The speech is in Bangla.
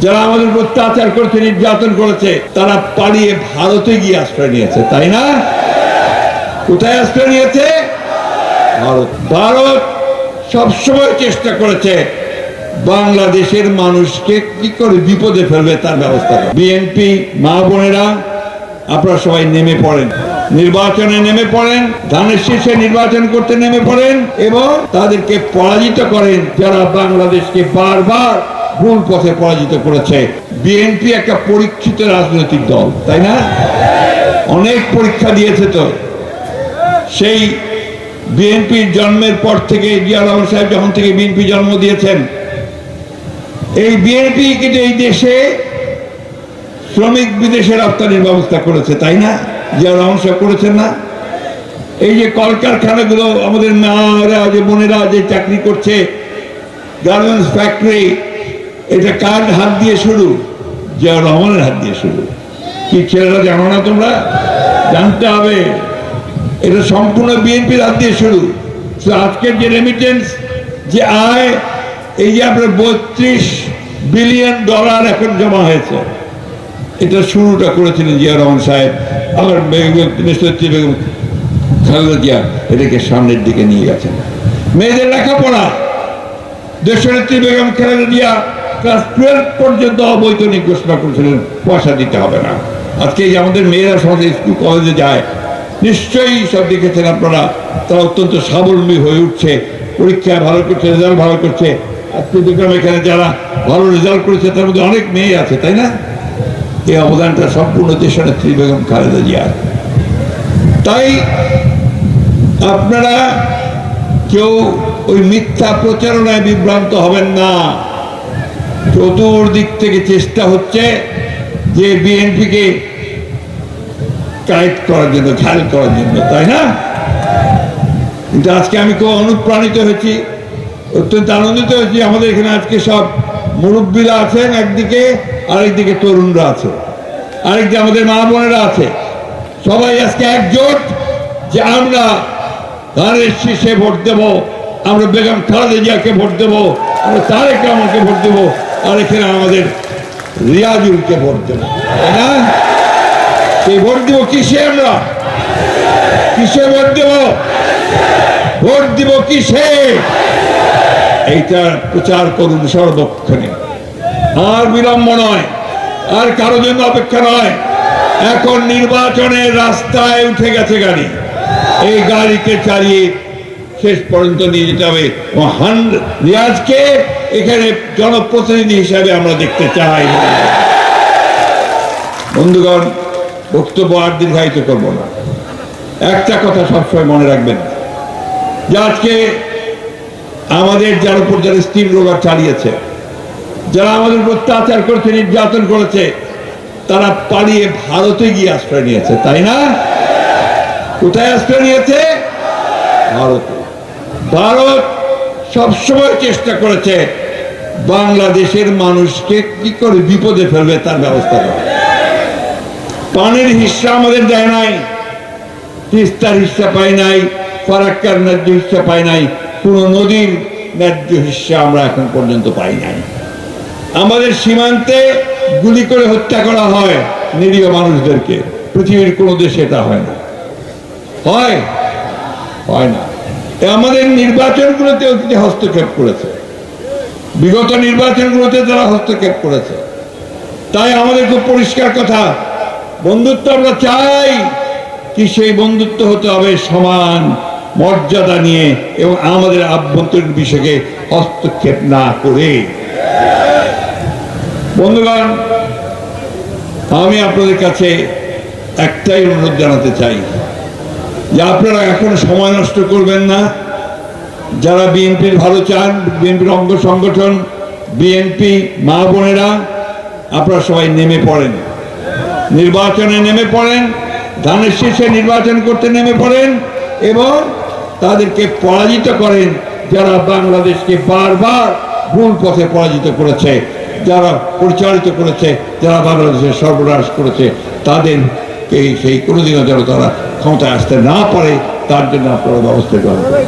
যারা আমাদের উপর অত্যাচার করেছে, নির্যাতন করেছে, তারা পালিয়ে ভারতে গিয়ে আশ্রয় নিয়েছে, তাই না? কোথায় আশ্রয় নিয়েছে? ভারত। ভারত সবসময় চেষ্টা করেছে বাংলাদেশের মানুষকে কি করে বিপদে ফেলবে তার ব্যবস্থা। বিএনপি মা বোনেরা, আপনারা সবাই নেমে পড়েন, নির্বাচনে নেমে পড়েন, ধানের শীর্ষে নির্বাচন করতে নেমে পড়েন এবং তাদেরকে পরাজিত করেন যারা বাংলাদেশকে বারবার ভুল পথে পরাজিত করেছে। বিএনপি একটা পরীক্ষিত রাজনৈতিক দল, তাই না? অনেক পরীক্ষা দিয়েছে। তো সেই বিএনপির জন্মের পর থেকে, জিয়াউর রহমান সাহেব যখন থেকে বিএনপি জন্ম দিয়েছেন, এই বিএনপি কিন্তু এই দেশে শ্রমিক বিদেশে রপ্তানির ব্যবস্থা করেছে, তাই না? জিয়াউর রহমান সাহেব করেছেন না? এই যে কলকারখানাগুলো, আমাদের মারা যে বোনেরা যে চাকরি করছে, গার্মেন্টস ফ্যাক্টরি, এটা কার হাত দিয়ে শুরু? জিয়াউর রহমানের হাত দিয়ে শুরু। কি ছেলেরা জানো না তোমরা? জানতে হবে, এটা সম্পূর্ণ বিএনপির হাত দিয়ে শুরু। আজকের যে রেমিটেন্স, যে আয়, এই যে আপনার $32 বিলিয়ন এখন জমা হয়েছে, এটা শুরুটা করেছিলেন জিয়াউর রহমান সাহেব। আমার নেত্রী বেগম খালেদা জিয়া এটাকে সামনের দিকে নিয়ে গেছেন। মেয়েদের লেখাপড়া, দেশনেত্রী বেগম খালেদা জিয়া ক্লাস 12 পর্যন্ত অবৈতনিক ঘোষণা করেছিলেন, পয়সা দিতে হবে না। আজকে যে আমাদের মেয়েরা সমাজে স্কুল কলেজে যায়, নিশ্চয়ই সব দেখেছেন আপনারা, তারা অত্যন্ত স্বাবলম্বী হয়ে উঠছে, পরীক্ষায় ভালো করছে, রেজাল্ট ভালো করছে। আজকে দেখলাম এখানে যারা ভালো রেজাল্ট করেছে তার মধ্যে অনেক মেয়ে আছে, তাই না? এই অবদানটা সম্পূর্ণ দেশনেত্রী বেগম খালেদা জিয়ার। তাই আপনারা কেউ ওই মিথ্যা প্রচারণায় বিভ্রান্ত হবেন না। চতুর্দিক থেকে চেষ্টা হচ্ছে যে বিএনপিকে টাইট করার জন্য, ঘাল করার জন্য, তাই না? কিন্তু আজকে আমি খুব অনুপ্রাণিত হয়েছি, অত্যন্ত আনন্দিত হয়েছি। আমাদের এখানে আজকে সব মুরব্বীরা আছেন একদিকে, আরেকদিকে তরুণরা আছে, আরেকদিকে আমাদের মা বোনেরা আছে। সবাই আজকে একজোট যে আমরা ধানের শীর্ষে ভোট দেব, আমরা বেগম খালেদা জিয়াকে ভোট দেব, আমরা তারেক রহমানকে ভোট দেব, আর এখানে আমাদের রিয়াজুলকে ভোট দেব, তাই না? সেই ভোট দেব কিসে? আমরা কিসে ভোট দেব? ভোট দিব কিসে? এইটা প্রচার করুন সর্বক্ষণে। আর বিলম্ব নয়, আর কারো জন্য অপেক্ষা নয়। এখন নির্বাচনের রাস্তায় উঠে গেছে গাড়ি। এই গাড়িকে চালিয়ে শেষ পর্যন্ত নিয়ে যেতে হবে। রিয়াজকে এখানে জনপ্রতিনিধি হিসাবে আমরা দেখতে চাই। বন্ধুগণ, বক্তব্য আর দীর্ঘায়িত করবো না। একটা কথা সবসময় মনে রাখবেন, যে আজকে আমাদের যার উপর যারা স্টিম রোলার চালিয়েছে, যারা আমাদের উপর অত্যাচার করেছে, নির্যাতন করেছে, তারা পালিয়ে ভারতে গিয়ে আশ্রয় নিয়েছে, তাই না? কোথায় আশ্রয় নিয়েছে? ভারতে। ভারত সবসময় চেষ্টা করেছে বাংলাদেশের মানুষকে কি করে বিপদে ফেলবে তার ব্যবস্থা করে। পানির হিস্সা আমাদের দেয় নাই, তিস্তার হিস্সা পাই নাই, ফারাক্কার ন্যায্য হিস্সা পাই নাই, কোন নদীর ন্যায্য হিস্সা আমরা এখন পর্যন্ত পাই নাই। আমাদের সীমান্তে গুলি করে হত্যা করা হয় নিরীহ মানুষদেরকে। পৃথিবীর কোন দেশে এটা হয় না, হয় না। আমাদের নির্বাচনগুলোতে হস্তক্ষেপ করেছে, বিগত নির্বাচনগুলোতে তারা হস্তক্ষেপ করেছে। তাই আমাদের খুব পরিষ্কার কথা, বন্ধুত্ব আমরা চাই, কি সেই বন্ধুত্ব হতে হবে সমান মর্যাদা নিয়ে এবং আমাদের আভ্যন্তরীণ বিষয়কে হস্তক্ষেপ না করে। বন্ধুগণ, আমি আপনাদের কাছে একটাই অনুরোধ জানাতে চাই, যে আপনারা এখন সময় নষ্ট করবেন না। যারা বিএনপির ভালো চান, বিএনপির অঙ্গ সংগঠন, বিএনপি মা বোনেরা, আপনারা সবাই নেমে পড়েন, নির্বাচনে নেমে পড়েন, ধানের শীর্ষে নির্বাচন করতে নেমে পড়েন এবং তাদেরকে পরাজিত করেন যারা বাংলাদেশকে বারবার ভুল পথে পরাজিত করেছে, যারা পরিচালিত করেছে, যারা বাংলাদেশের সর্বনাশ করেছে, তাদেরকে সেই কোনোদিনও যেন তারা ক্ষমতায় আসতে না পারে তার জন্য আপনারা ব্যবস্থা গ্রহণ করেন।